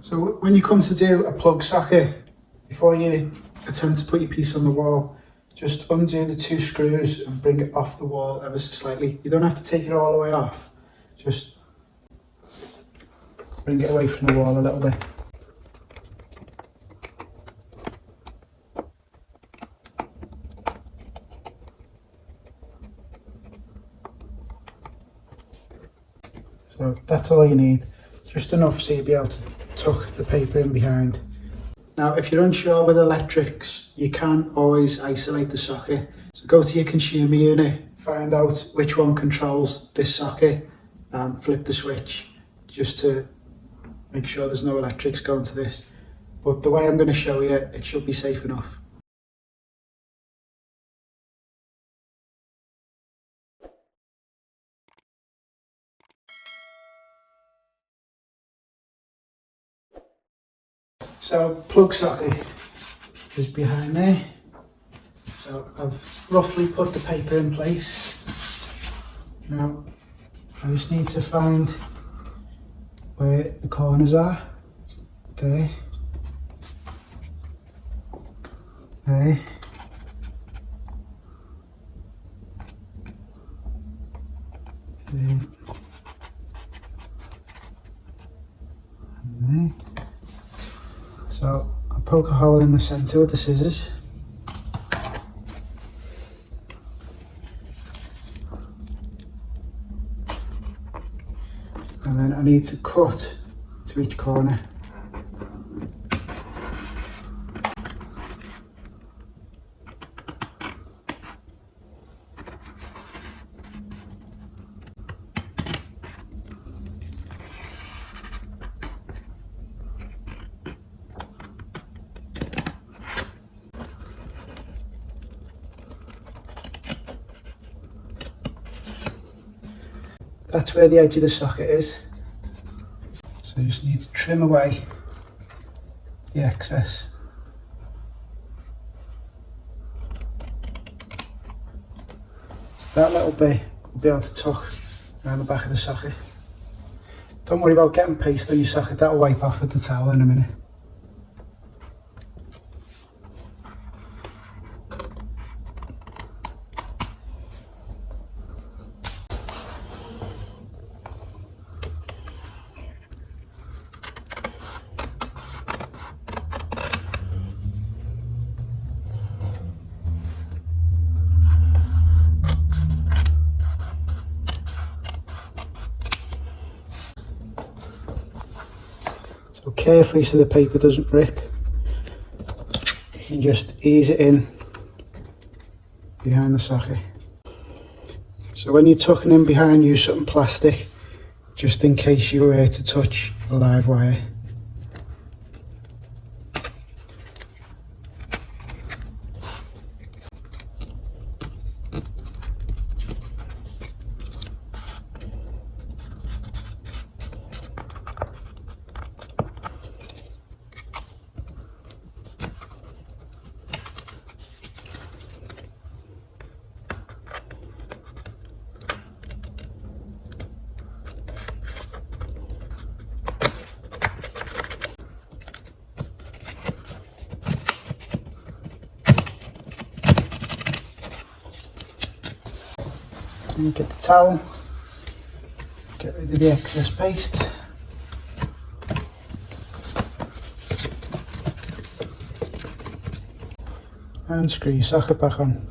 So when you come to do a plug socket, before you attempt to put your piece on the wall, just undo the 2 screws and bring it off the wall ever so slightly. You don't have to take it all the way off, just bring it away from the wall a little bit. So that's all you need, just enough so you'll be able to tuck the paper in behind. Now if you're unsure with electrics, you can always isolate the socket. So go to your consumer unit, find out which one controls this socket and flip the switch just to make sure there's no electrics going to this. But the way I'm going to show you, it should be safe enough. So plug socket is behind there. So I've roughly put the paper in place. Now I just need to find where the corners are. There. There. There. And there. So I'll poke a hole in the centre with the scissors. And then I need to cut to each corner. That's where the edge of the socket is. So you just need to trim away the excess. So that little bit will be able to tuck around the back of the socket. Don't worry about getting paste on your socket, that'll wipe off with the towel in a minute. So carefully so the paper doesn't rip. You can just ease it in behind the socket. So when you're tucking in behind, use something plastic just in case you were to touch a live wire. And get the towel, get rid of the excess paste. And screw your socket back on.